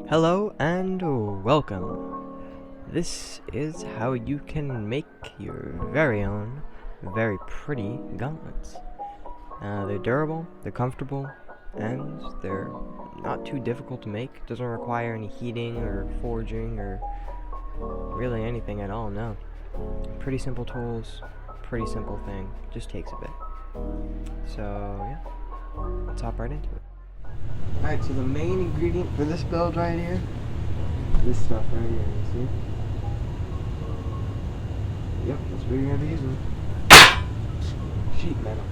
Hello and welcome. This is how you can make your very own, very pretty gauntlets. They're durable, they're comfortable, and they're not too difficult to make. Doesn't require any heating or forging or really anything at all, no. Pretty simple tools, pretty simple thing, just takes a bit. So yeah, let's hop right into it. Alright, so the main ingredient for this build right here, this stuff right here, you see? Yep, that's what you're gonna be using. Sheet metal.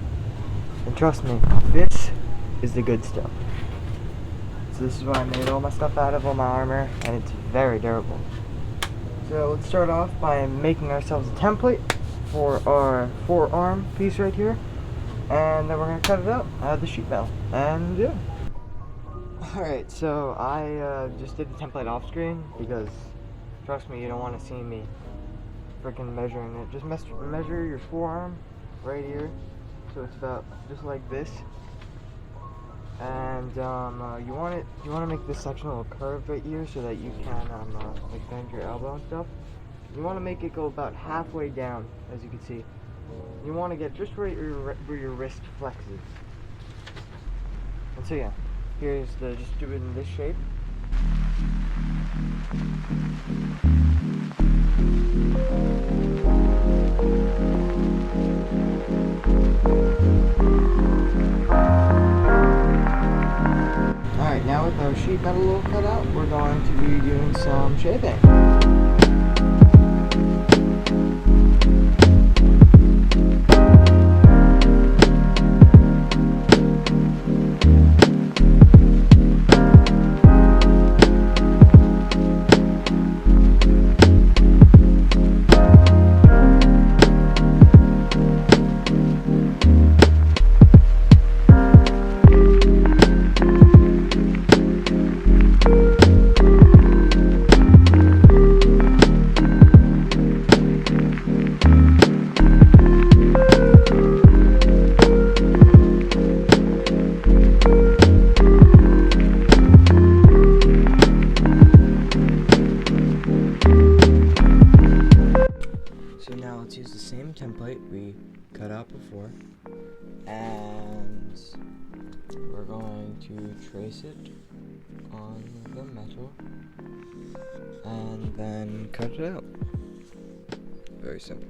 And trust me, this is the good stuff. So this is what I made all my stuff out of, all my armor, and it's very durable. So let's start off by making ourselves a template for our forearm piece right here. And then we're gonna cut it out of the sheet metal. And yeah. Alright, so I just did the template off screen because, trust me, you don't want to see me freaking measuring it. Just measure your forearm right here, so it's about just like this. And you want to make this section a little curved right here so that you can like bend your elbow and stuff. You want to make it go about halfway down, as you can see. You want to get just where your wrist flexes. And so yeah. Here's just do it in this shape. Alright, now with our sheet metal all cut out, we're going to be doing some shaping. So now let's use the same template we cut out before, and we're going to trace it on the metal and then cut it out. Very simple.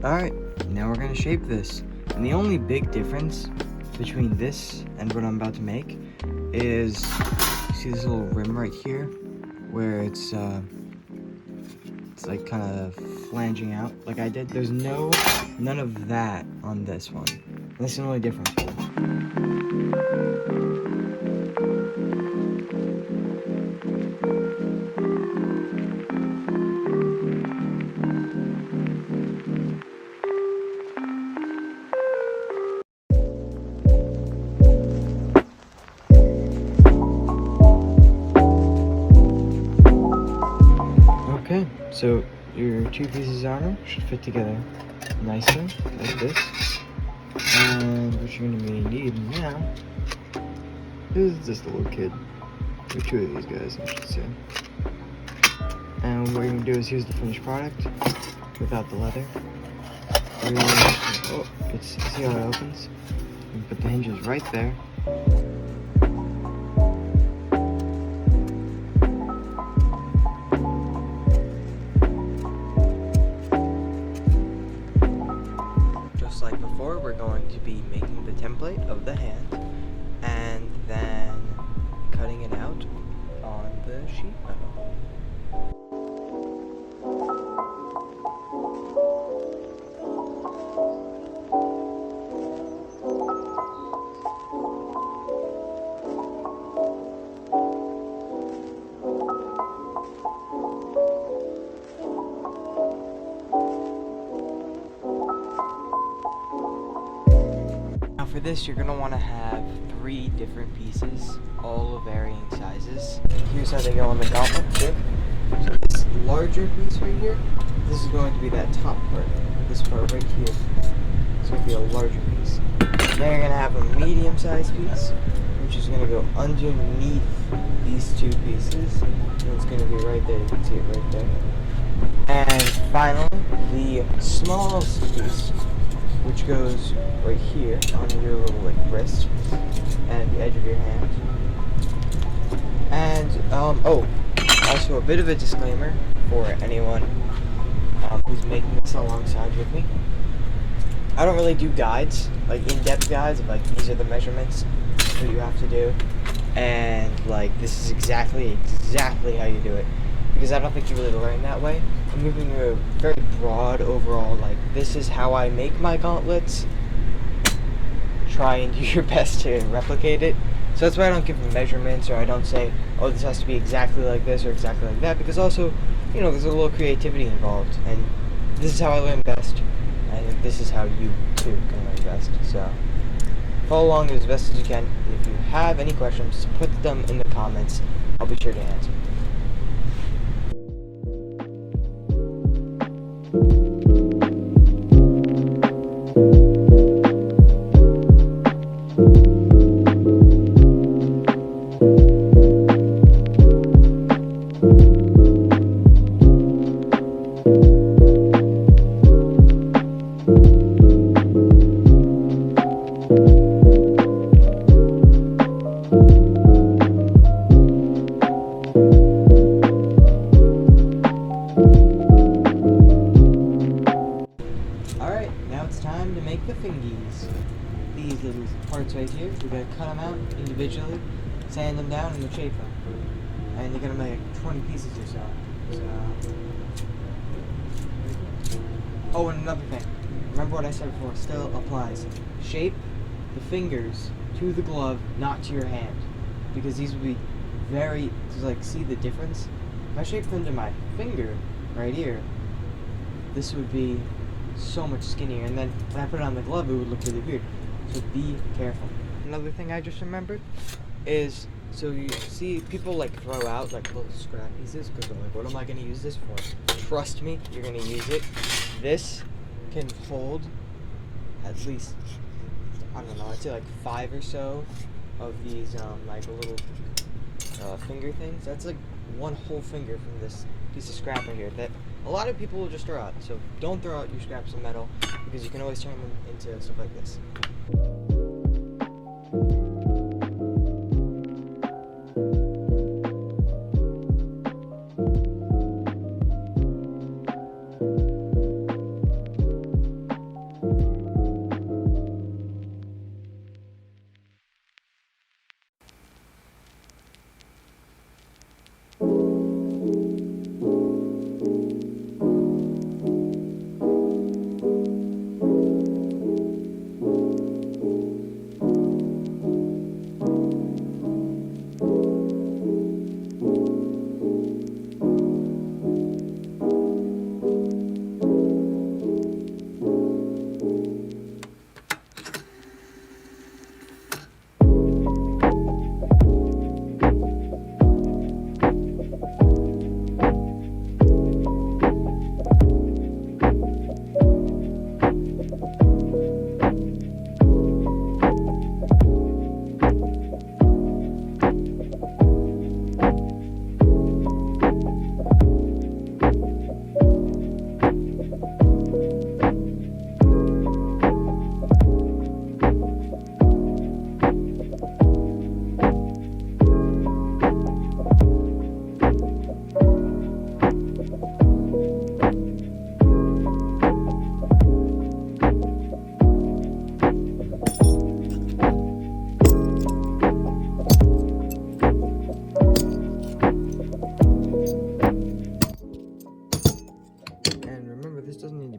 Alright, now we're going to shape this. And the only big difference between this and what I'm about to make is, see this little rim right here? Where it's like kind of flanging out like I did. There's none of that on this one. And that's the only difference. Okay, so your two pieces of armor should fit together nicely, like this. And what you're going to be needing now is this little kid. Or two of these guys, I should say. And what you're going to do is here's the finished product without the leather. Oh, see how it opens? You can put the hinges right there. Like before, we're going to be making the template of the hand and then cutting it out on the sheet metal. for this, you're gonna want to have 3 different pieces, all of varying sizes. Here's how they go on the gauntlet too. So this larger piece right here, this is going to be that top part. This part right here. It's going to be a larger piece. Then you're gonna have a medium-sized piece, which is gonna go underneath these 2 pieces. And it's gonna be right there. You can see it right there. And finally, the smallest piece, which goes right here on your little like wrist and the edge of your hand. And also a bit of a disclaimer for anyone who's making this alongside with me. I don't really do guides, like in-depth guides of like these are the measurements that you have to do, and like this is exactly how you do it, because I don't think you really learn that way. I'm giving you a very broad overall, like this is how I make my gauntlets. Try and do your best to replicate it. So that's why I don't give measurements, or I don't say, oh, this has to be exactly like this or exactly like that, because also, you know, there's a little creativity involved, and this is how I learn best. I think this is how you too can learn best. So follow along as best as you can. If you have any questions, put them in the comments. I'll be sure to answer. Alright, now it's time to make the fingies. These little parts right here, we're going to cut them out individually, sand them down, and shape them. And you're going to make 20 pieces or so. Oh, and another thing. Remember what I said before, still applies. Shape the fingers to the glove, not to your hand. Because these would be very, like, see the difference? If I shape them to my finger, right here, this would be so much skinnier, and then when I put it on the glove it would look really weird. So be careful. Another thing I just remembered is, so you see people like throw out like little scrap pieces because they're like, what am I going to use this for? Trust me, you're going to use it. This can hold at least, I don't know, I'd say like 5 or so of these like little finger things. That's like one whole finger from this piece of scrap right here that a lot of people will just throw out. So don't throw out your scraps of metal, because you can always turn them into stuff like this.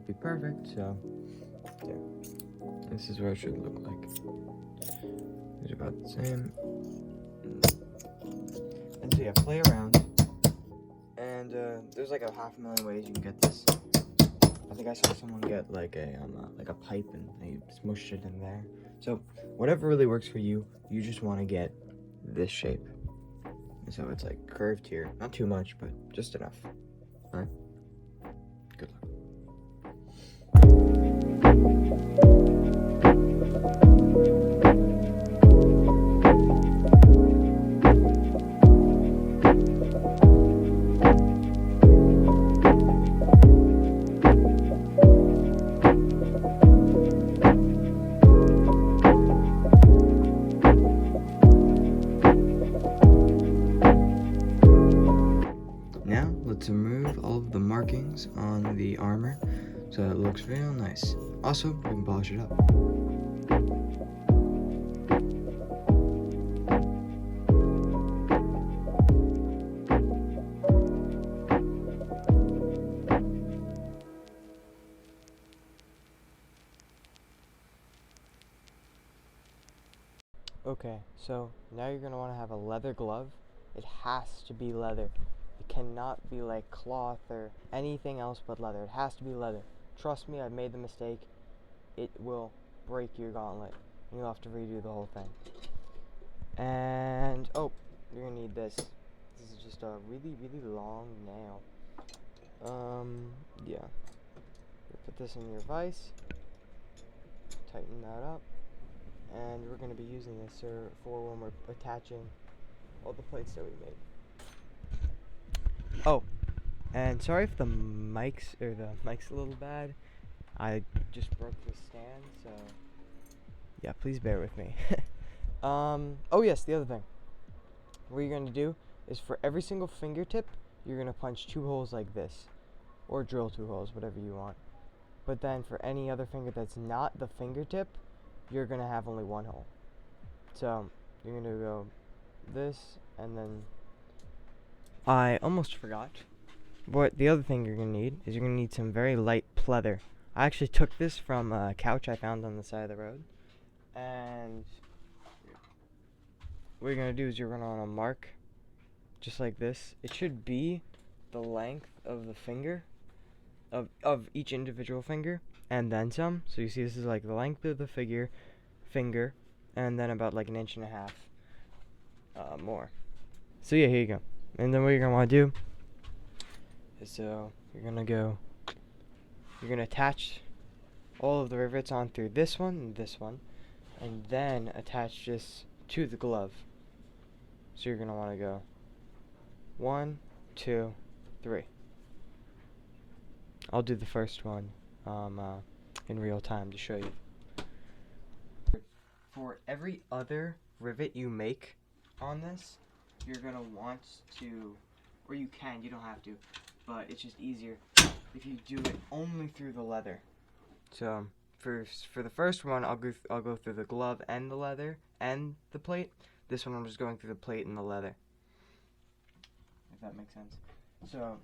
be perfect, so there. This is what it should look like. It's about the same. And so yeah, play around. And there's like 500,000 ways you can get this. I think I saw someone get like a pipe and they smushed it in there. So whatever really works for you, you just want to get this shape. So it's like curved here, not too much, but just enough. All right. Good luck. Now let's remove all of the markings on the armor so it looks real nice. Also, we can polish it up. Okay, so now you're going to want to have a leather glove. It has to be leather. It cannot be like cloth or anything else but leather. It has to be leather. Trust me, I've made the mistake. It will break your gauntlet. And you'll have to redo the whole thing. And, oh, you're going to need this. This is just a really, really long nail. Yeah. Put this in your vise. Tighten that up. And we're going to be using this for when we're attaching all the plates that we made. Oh, and sorry if the mic's a little bad. I just broke the stand, so yeah, please bear with me. Oh yes, the other thing. What you're going to do is for every single fingertip, you're going to punch 2 holes like this, or drill 2 holes, whatever you want. But then for any other finger that's not the fingertip, you're going to have only 1 hole. So you're going to go this, and then I almost forgot. What the other thing you're going to need is you're going to need some very light pleather. I actually took this from a couch I found on the side of the road. And what you're going to do is you're going to want to mark just like this. It should be the length of the finger, of each individual finger, and then some. So you see this is like the length of the finger, and then about like 1.5 inches more. So yeah, here you go. And then what you're going to want to do is you're going to attach all of the rivets on through this one, and then attach this to the glove. So you're going to want to go 1, 2, 3. I'll do the first one in real time to show you. For every other rivet you make on this, you're going to want to, or you can, you don't have to, but it's just easier if you do it only through the leather. So for the first one, I'll go through the glove and the leather and the plate. This one I'm just going through the plate and the leather, if that makes sense. So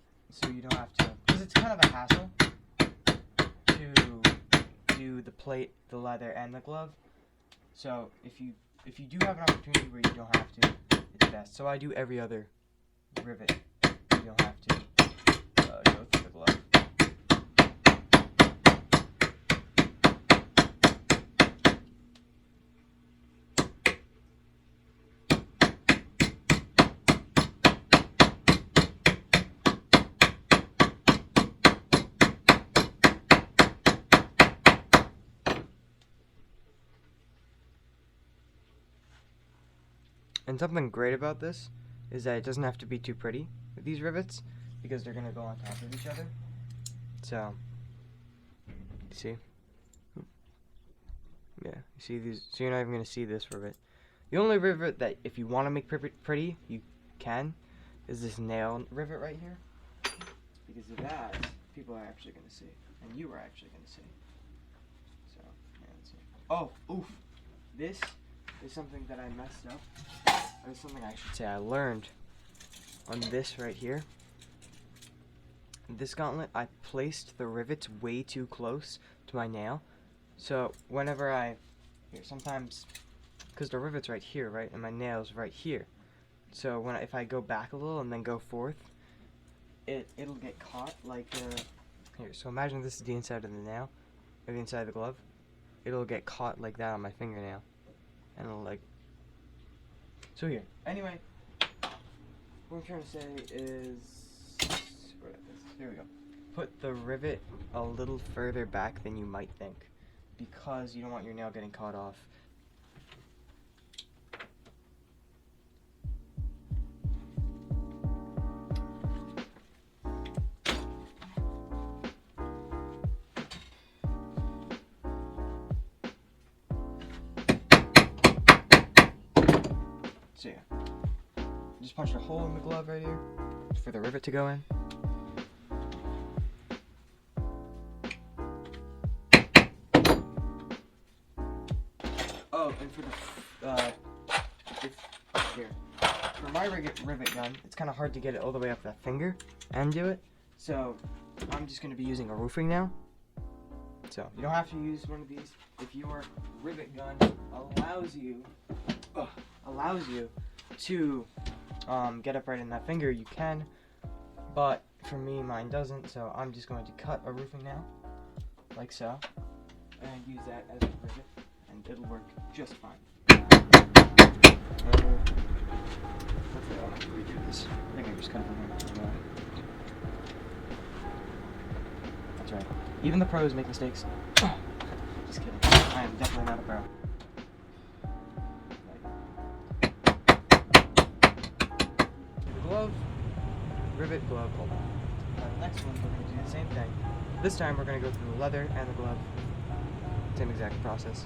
you don't have to, because it's kind of a hassle to do the plate, the leather, and the glove. So if you do have an opportunity where you don't have to, it's best. So I do every other rivet. You don't have to go through the glove. And something great about this is that it doesn't have to be too pretty with these rivets, because they're going to go on top of each other. So, you see? Yeah, you see these? So you're not even going to see this rivet. The only rivet that, if you want to make pretty, you can, is this nail rivet right here. Because of that, people are actually going to see. And you are actually going to see. So, yeah, let's see. Oh, oof. This is something that I messed up. Or something I should say I learned on this right here. This gauntlet, I placed the rivets way too close to my nail. So whenever sometimes, because the rivet's right here, right, and my nail's right here. So if I go back a little and then go forth, it'll get caught like here. So imagine this is the inside of the nail, or the inside of the glove. it'll get caught like that on my fingernail, and it'll like. So here. Anyway, what I'm trying to say is, here we go. Put the rivet a little further back than you might think, because you don't want your nail getting caught off. So yeah, just punched a hole in the glove right here for the rivet to go in. Oh, and for the here, for my rivet gun, it's kind of hard to get it all the way up that finger and do it. So I'm just going to be using a roofing nail. So you don't have to use one of these. If your rivet gun allows you to get up right in that finger, you can, but for me, mine doesn't, so I'm just going to cut a roofing nail like so and use that as a rivet, and it'll work just fine. Hopefully I don't have to redo this. I think I just cut it from here. That's right, even the pros make mistakes. Just kidding, I am definitely not a pro. Glove, rivet, glove, hold on. The next one, we're going to do the same thing. This time we're going to go through the leather and the glove. Same exact process.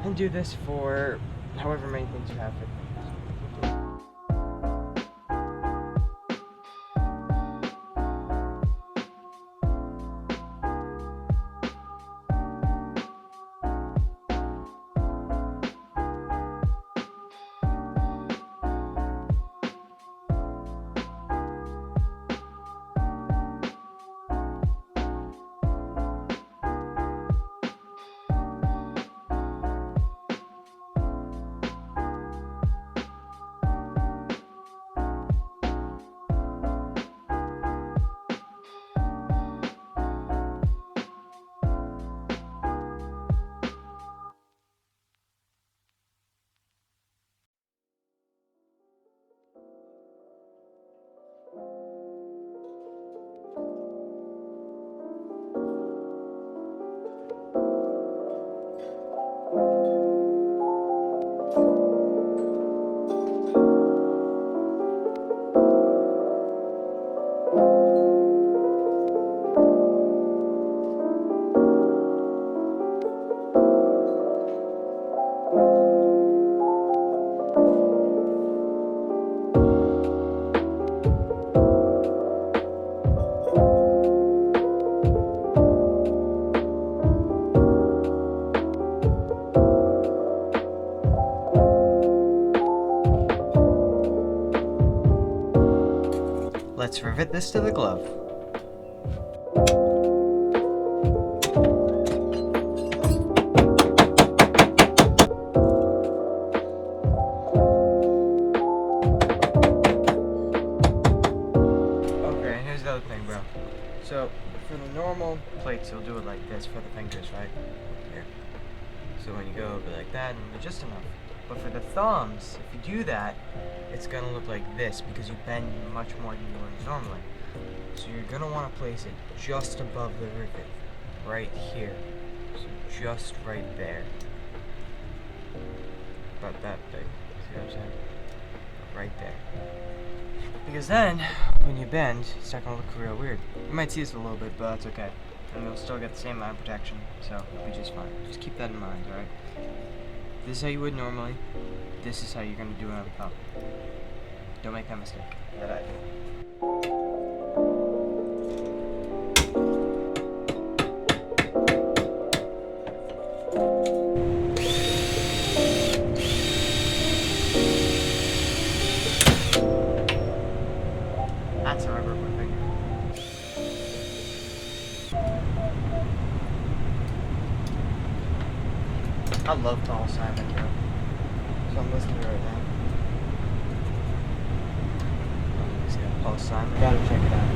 And do this for however many things you have. Let's rivet this to the glove. Okay, here's the other thing, bro. So, for the normal plates, you'll do it like this for the fingers, right? Here. So when you go, it'll be like that, and just enough. But for the thumbs, if you do that, it's gonna look like this because you bend much more than you would normally. So you're gonna want to place it just above the rivet, right here. So just right there. About that big. See what I'm saying? Right there. Because then, when you bend, it's not gonna look real weird. You might see this a little bit, but that's okay. And you'll still get the same amount of protection, so it'll be just fine. Just keep that in mind, alright? This is how you would normally. This is how you're going to do it on the thumb. Don't make that mistake that I did. That's how I broke my finger. I love Paul Simon, bro. So I'm listening to it right now. Paul Simon. Gotta check it out.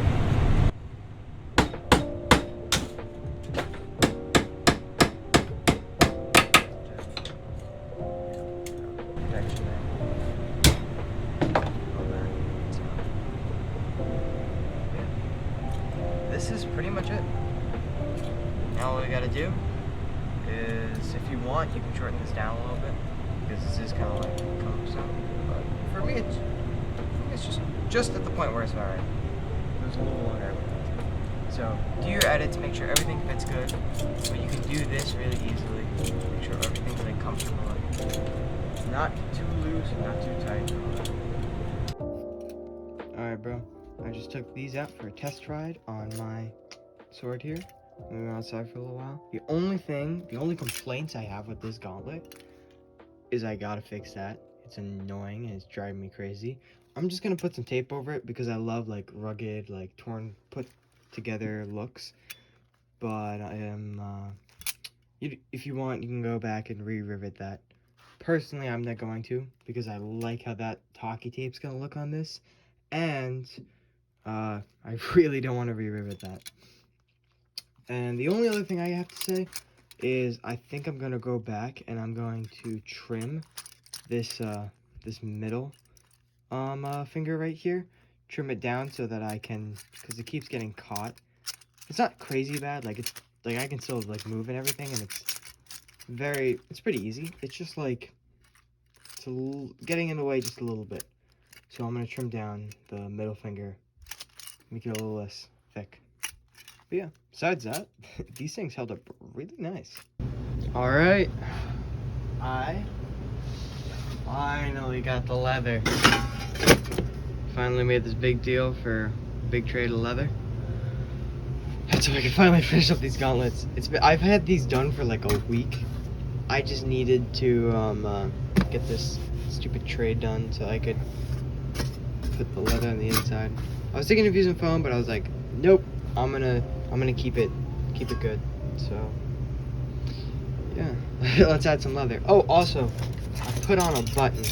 do is, if you want, you can shorten this down a little bit, because this is kind of like cumbersome. But for me, it's just at the point where it's alright. It was a little longer. So do your edits, make sure everything fits good. But you can do this really easily. Make sure everything's like comfortable. Not too loose, not too tight. Alright, bro. I just took these out for a test ride on my sword here. We went outside for a little while. The only complaints I have with this gauntlet is I gotta fix that. It's annoying and it's driving me crazy. I'm just gonna put some tape over it because I love like rugged, like torn, put together looks. But I am, if you want, you can go back and re-rivet that. Personally, I'm not going to, because I like how that talkie tape's gonna look on this, and I really don't want to re-rivet that. And the only other thing I have to say is I think I'm gonna go back and I'm going to trim this this middle finger right here, trim it down so that I can, because it keeps getting caught. It's not crazy bad, like I can still like move and everything, and it's pretty easy. It's just like getting in the way just a little bit. So I'm gonna trim down the middle finger, make it a little less thick. But yeah, besides that, these things held up really nice. All right, I finally got the leather. Finally made this big deal for a big trade of leather. So I can finally finish up these gauntlets. I've had these done for like a week. I just needed to get this stupid trade done so I could put the leather on the inside. I was thinking of using foam, but I was like, nope. I'm gonna keep it good. So yeah, let's add some leather. Oh, also, I put on a button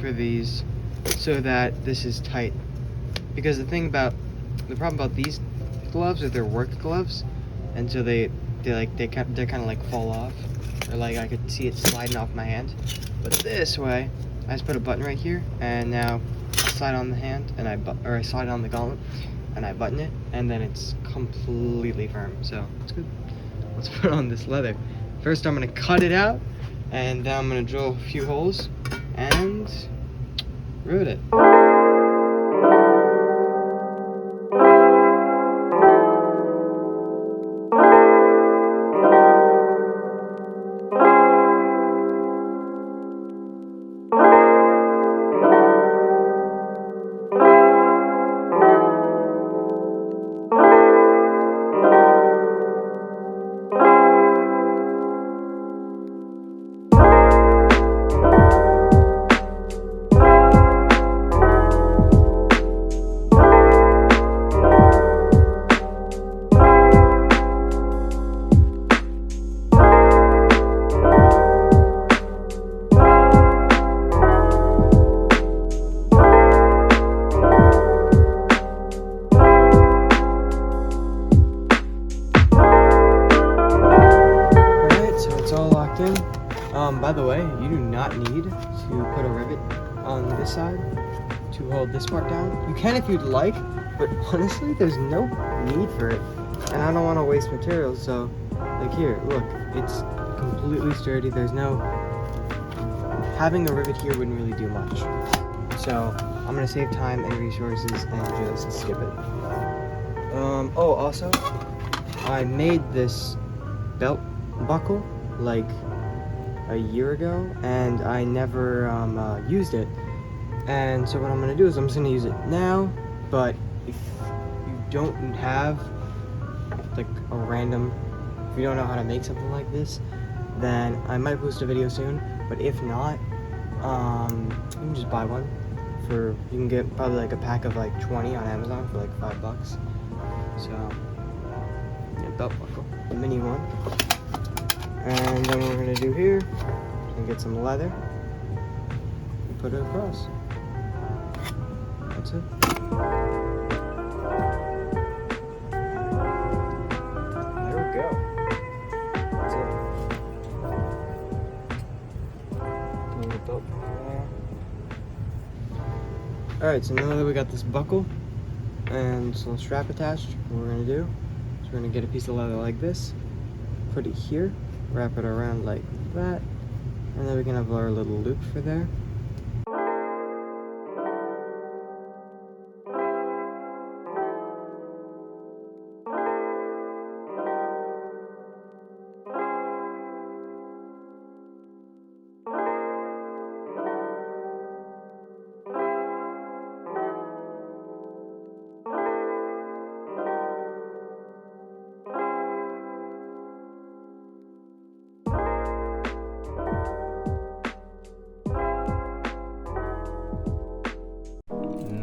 for these so that this is tight. Because the problem about these gloves are they're work gloves, and so they kind of like fall off, or like I could see it sliding off my hand. But this way, I just put a button right here, and now I slide on the hand, and I slide on the gauntlet, and I button it, and then it's completely firm. So it's good. Let's put on this leather. First, I'm gonna cut it out, and then I'm gonna drill a few holes and rivet it. By the way, you do not need to put a rivet on this side to hold this part down. You can if you'd like, but honestly, there's no need for it. And I don't want to waste materials, so like here, look, it's completely sturdy. Having a rivet here wouldn't really do much. So I'm gonna save time and resources and just skip it. Oh, also, I made this belt buckle like a year ago, and I never used it. And so what I'm gonna do is I'm just gonna use it now. But if you don't have like if you don't know how to make something like this, then I might post a video soon. But if not, you can just buy one. You can get probably like a pack of like 20 on Amazon for like $5. So yeah, belt buckle, a mini one. And then what we're gonna do here, and get some leather and put it across. That's it. There we go. That's it. Put the belt there. Alright, so now that we got this buckle and some strap attached, what we're gonna do is we're gonna get a piece of leather like this, put it here, wrap it around like that, and then we can have our little loop for there.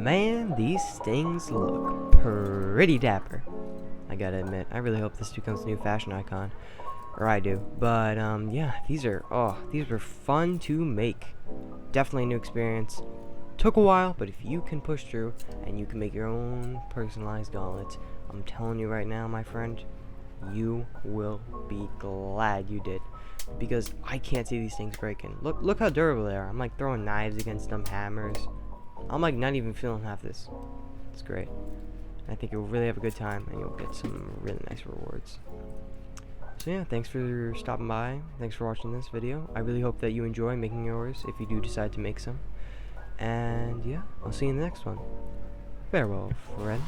Man, these things look pretty dapper. I gotta admit, I really hope this becomes a new fashion icon. Or I do. But, yeah, these were fun to make. Definitely a new experience. Took a while, but if you can push through and you can make your own personalized gauntlets, I'm telling you right now, my friend, you will be glad you did. Because I can't see these things breaking. Look how durable they are. I'm like throwing knives against them, hammers. I'm like not even feeling half this. It's great. I think you'll really have a good time and you'll get some really nice rewards. So yeah, thanks for stopping by. Thanks for watching this video. I really hope that you enjoy making yours if you do decide to make some. And yeah, I'll see you in the next one. Farewell, friend.